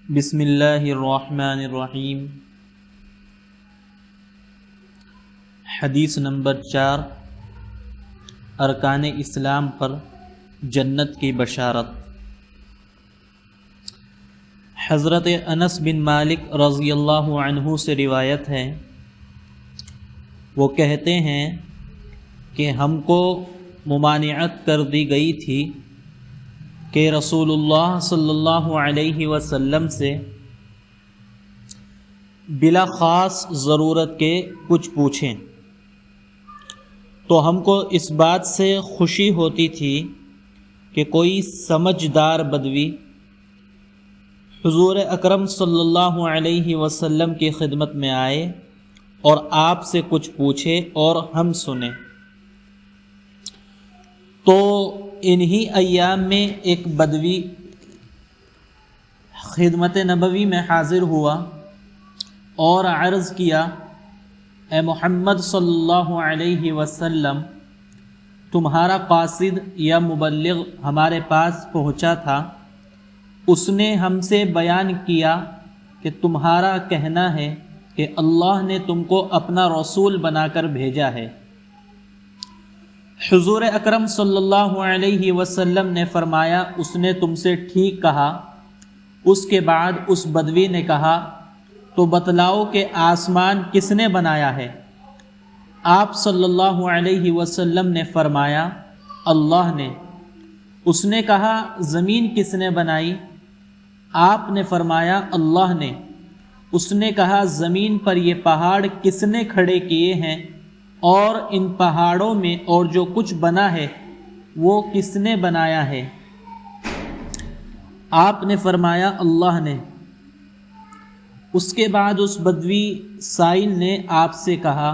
بسم اللہ الرحمن الرحیم۔ حدیث نمبر 4، ارکان اسلام پر جنت کی بشارت۔ حضرت انس بن مالک رضی اللہ عنہ سے روایت ہے، وہ کہتے ہیں کہ ہم کو ممانعت کر دی گئی تھی کہ رسول اللہ صلی اللہ علیہ وسلم سے بلا خاص ضرورت کے کچھ پوچھیں، تو ہم کو اس بات سے خوشی ہوتی تھی کہ کوئی سمجھدار بدوی حضور اکرم صلی اللہ علیہ وسلم کی خدمت میں آئے اور آپ سے کچھ پوچھے اور ہم سنیں۔ تو انہی ایام میں ایک بدوی خدمت نبوی میں حاضر ہوا اور عرض کیا، اے محمد صلی اللہ علیہ وسلم، تمہارا قاصد یا مبلغ ہمارے پاس پہنچا تھا، اس نے ہم سے بیان کیا کہ تمہارا کہنا ہے کہ اللہ نے تم کو اپنا رسول بنا کر بھیجا ہے۔ حضور اکرم صلی اللہ علیہ وسلم نے فرمایا، اس نے تم سے ٹھیک کہا۔ اس کے بعد اس بدوی نے کہا، تو بتلاؤ کہ آسمان کس نے بنایا ہے؟ آپ صلی اللہ علیہ وسلم نے فرمایا، اللہ نے۔ اس نے کہا، زمین کس نے بنائی؟ آپ نے فرمایا، اللہ نے۔ اس نے کہا، زمین پر یہ پہاڑ کس نے کھڑے کیے ہیں، اور ان پہاڑوں میں اور جو کچھ بنا ہے وہ کس نے بنایا ہے؟ آپ نے فرمایا، اللہ نے۔ اس کے بعد اس بدوی سائل نے آپ سے کہا،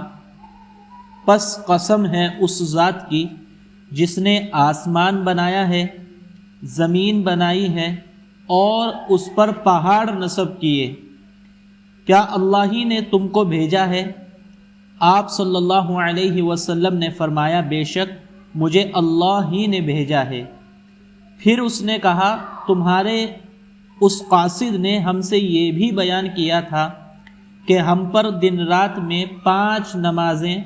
پس قسم ہے اس ذات کی جس نے آسمان بنایا ہے، زمین بنائی ہے اور اس پر پہاڑ نصب کیے، کیا اللہ ہی نے تم کو بھیجا ہے؟ آپ صلی اللہ علیہ وسلم نے فرمایا، بے شک مجھے اللہ ہی نے بھیجا ہے۔ پھر اس نے کہا، تمہارے اس قاصد نے ہم سے یہ بھی بیان کیا تھا کہ ہم پر دن رات میں 5 نمازیں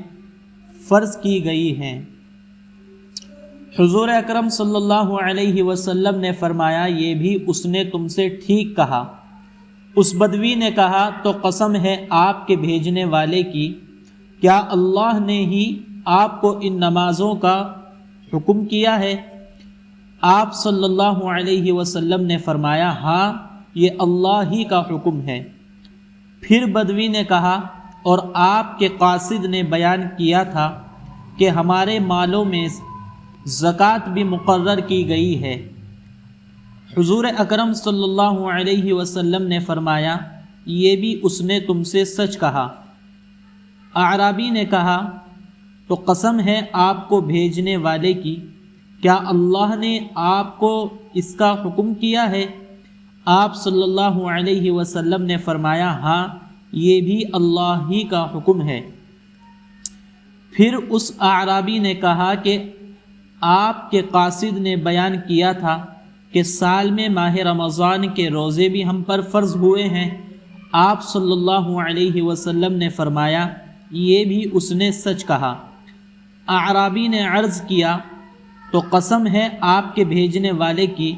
فرض کی گئی ہیں۔ حضور اکرم صلی اللہ علیہ وسلم نے فرمایا، یہ بھی اس نے تم سے ٹھیک کہا۔ اس بدوی نے کہا، تو قسم ہے آپ کے بھیجنے والے کی، کیا اللہ نے ہی آپ کو ان نمازوں کا حکم کیا ہے؟ آپ صلی اللہ علیہ وسلم نے فرمایا، ہاں، یہ اللہ ہی کا حکم ہے۔ پھر بدوی نے کہا، اور آپ کے قاصد نے بیان کیا تھا کہ ہمارے مالوں میں زکوٰۃ بھی مقرر کی گئی ہے۔ حضور اکرم صلی اللہ علیہ وسلم نے فرمایا، یہ بھی اس نے تم سے سچ کہا۔ اعرابی نے کہا، تو قسم ہے آپ کو بھیجنے والے کی، کیا اللہ نے آپ کو اس کا حکم کیا ہے؟ آپ صلی اللہ علیہ وسلم نے فرمایا، ہاں، یہ بھی اللہ ہی کا حکم ہے۔ پھر اس اعرابی نے کہا کہ آپ کے قاصد نے بیان کیا تھا کہ سال میں ماہ رمضان کے روزے بھی ہم پر فرض ہوئے ہیں۔ آپ صلی اللہ علیہ وسلم نے فرمایا، یہ بھی اس نے سچ کہا۔ اعرابی نے عرض کیا، تو قسم ہے آپ کے بھیجنے والے کی،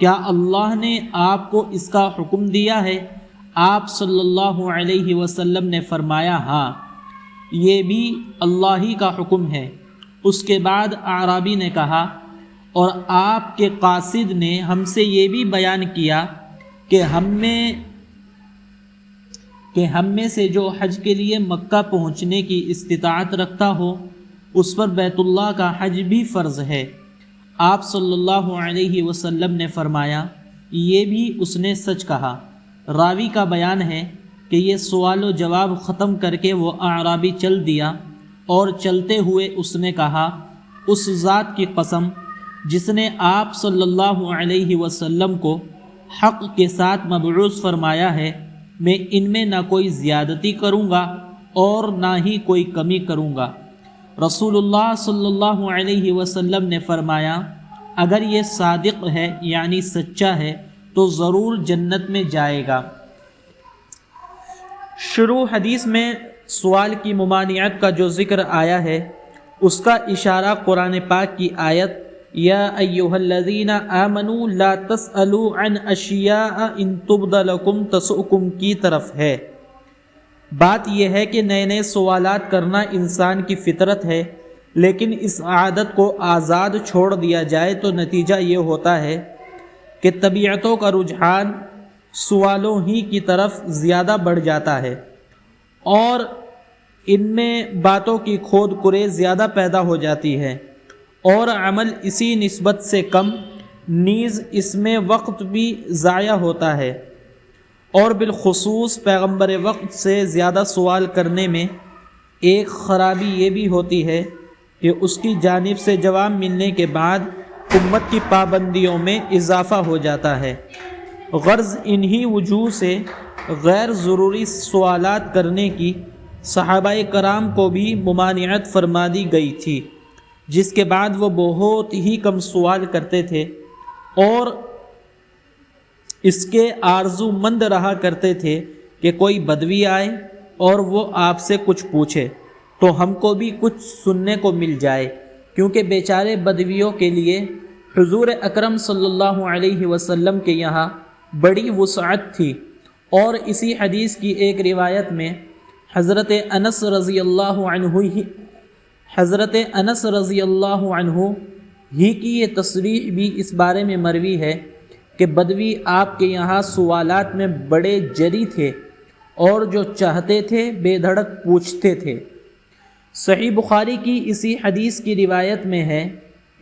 کیا اللہ نے آپ کو اس کا حکم دیا ہے؟ آپ صلی اللہ علیہ وسلم نے فرمایا، ہاں، یہ بھی اللہ ہی کا حکم ہے۔ اس کے بعد اعرابی نے کہا، اور آپ کے قاصد نے ہم سے یہ بھی بیان کیا کہ ہم میں سے جو حج کے لیے مکہ پہنچنے کی استطاعت رکھتا ہو، اس پر بیت اللہ کا حج بھی فرض ہے۔ آپ صلی اللہ علیہ وسلم نے فرمایا، یہ بھی اس نے سچ کہا۔ راوی کا بیان ہے کہ یہ سوال و جواب ختم کر کے وہ اعرابی چل دیا، اور چلتے ہوئے اس نے کہا، اس ذات کی قسم جس نے آپ صلی اللہ علیہ وسلم کو حق کے ساتھ مبعوث فرمایا ہے، میں ان میں نہ کوئی زیادتی کروں گا اور نہ ہی کوئی کمی کروں گا۔ رسول اللہ صلی اللہ علیہ وسلم نے فرمایا، اگر یہ صادق ہے یعنی سچا ہے تو ضرور جنت میں جائے گا۔ شروع حدیث میں سوال کی ممانعت کا جو ذکر آیا ہے اس کا اشارہ قرآن پاک کی آیت یا ایھا الذین آمنوا لا تسألوا عن اشیاء ان تبد لکم تسؤکم کی طرف ہے۔ بات یہ ہے کہ نئے نئے سوالات کرنا انسان کی فطرت ہے، لیکن اس عادت کو آزاد چھوڑ دیا جائے تو نتیجہ یہ ہوتا ہے کہ طبیعتوں کا رجحان سوالوں ہی کی طرف زیادہ بڑھ جاتا ہے اور ان میں باتوں کی کھود کریز زیادہ پیدا ہو جاتی ہے اور عمل اسی نسبت سے کم، نیز اس میں وقت بھی ضائع ہوتا ہے، اور بالخصوص پیغمبر وقت سے زیادہ سوال کرنے میں ایک خرابی یہ بھی ہوتی ہے کہ اس کی جانب سے جواب ملنے کے بعد امت کی پابندیوں میں اضافہ ہو جاتا ہے۔ غرض انہی وجوہ سے غیر ضروری سوالات کرنے کی صحابہ کرام کو بھی ممانعت فرما دی گئی تھی، جس کے بعد وہ بہت ہی کم سوال کرتے تھے اور اس کے آرزو مند رہا کرتے تھے کہ کوئی بدوی آئے اور وہ آپ سے کچھ پوچھے تو ہم کو بھی کچھ سننے کو مل جائے، کیونکہ بیچارے بدویوں کے لیے حضور اکرم صلی اللہ علیہ وسلم کے یہاں بڑی وسعت تھی۔ اور اسی حدیث کی ایک روایت میں حضرت انس رضی اللہ عنہ ہی کی یہ تصریح بھی اس بارے میں مروی ہے کہ بدوی آپ کے یہاں سوالات میں بڑے جری تھے اور جو چاہتے تھے بے دھڑک پوچھتے تھے۔ صحیح بخاری کی اسی حدیث کی روایت میں ہے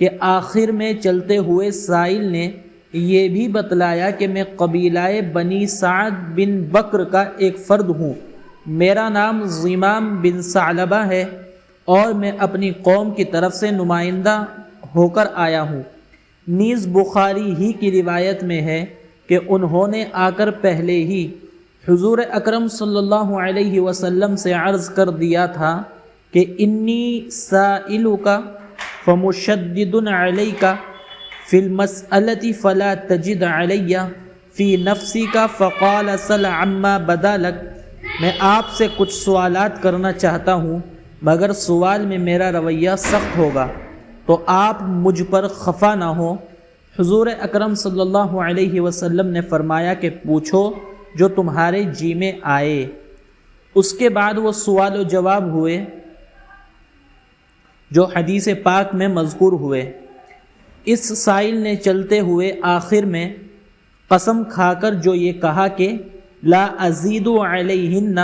کہ آخر میں چلتے ہوئے سائل نے یہ بھی بتلایا کہ میں قبیلہ بنی سعد بن بکر کا ایک فرد ہوں، میرا نام ضمام بن ثعلبہ ہے اور میں اپنی قوم کی طرف سے نمائندہ ہو کر آیا ہوں۔ نیز بخاری ہی کی روایت میں ہے کہ انہوں نے آ کر پہلے ہی حضور اکرم صلی اللہ علیہ وسلم سے عرض کر دیا تھا کہ انی سائلک فمشدد علیک فی المسألة فلا تجد علی فی نفسک فقال سل عما بدا لک، میں آپ سے کچھ سوالات کرنا چاہتا ہوں مگر سوال میں میرا رویہ سخت ہوگا تو آپ مجھ پر خفا نہ ہو۔ حضور اکرم صلی اللہ علیہ وسلم نے فرمایا کہ پوچھو جو تمہارے جی میں آئے۔ اس کے بعد وہ سوال و جواب ہوئے جو حدیث پاک میں مذکور ہوئے۔ اس سائل نے چلتے ہوئے آخر میں قسم کھا کر جو یہ کہا کہ لا ازید علیہن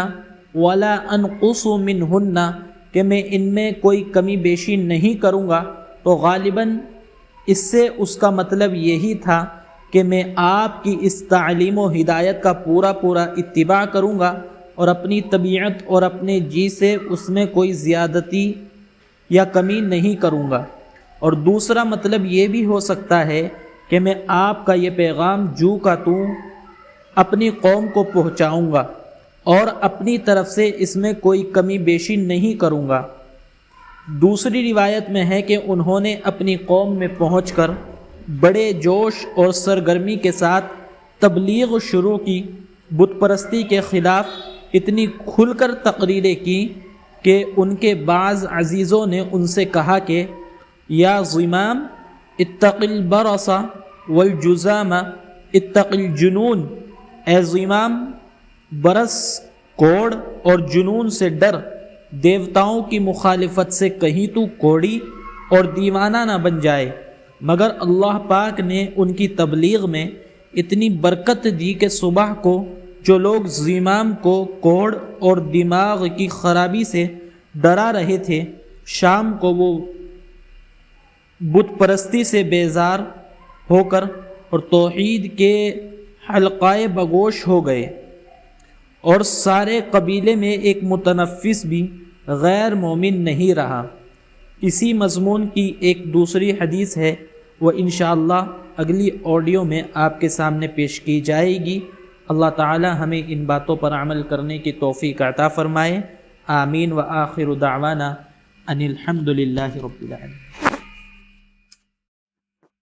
ولا انقص منہن، کہ میں ان میں کوئی کمی بیشی نہیں کروں گا، تو غالباً اس سے اس کا مطلب یہی تھا کہ میں آپ کی اس تعلیم و ہدایت کا پورا اتباع کروں گا اور اپنی طبیعت اور اپنے جی سے اس میں کوئی زیادتی یا کمی نہیں کروں گا۔ اور دوسرا مطلب یہ بھی ہو سکتا ہے کہ میں آپ کا یہ پیغام جو کا توں اپنی قوم کو پہنچاؤں گا اور اپنی طرف سے اس میں کوئی کمی بیشی نہیں کروں گا۔ دوسری روایت میں ہے کہ انہوں نے اپنی قوم میں پہنچ کر بڑے جوش اور سرگرمی کے ساتھ تبلیغ شروع کی، بت پرستی کے خلاف اتنی کھل کر تقریریں کی کہ ان کے بعض عزیزوں نے ان سے کہا کہ یا ضمام اتق البرص والجزام اتق الجنون، اے ضمام برس کوڑ اور جنون سے ڈر، دیوتاؤں کی مخالفت سے کہیں تو کوڑی اور دیوانہ نہ بن جائے۔ مگر اللہ پاک نے ان کی تبلیغ میں اتنی برکت دی کہ صبح کو جو لوگ ضمام کو کوڑ اور دماغ کی خرابی سے ڈرا رہے تھے، شام کو وہ بت پرستی سے بیزار ہو کر اور توحید کے حلقائے بگوش ہو گئے، اور سارے قبیلے میں ایک متنفس بھی غیر مومن نہیں رہا۔ اسی مضمون کی ایک دوسری حدیث ہے، وہ انشاءاللہ اگلی آڈیو میں آپ کے سامنے پیش کی جائے گی۔ اللہ تعالی ہمیں ان باتوں پر عمل کرنے کی توفیق عطا فرمائے۔ آمین۔ وآخر دعوانا ان الحمد للہ رب العالمین۔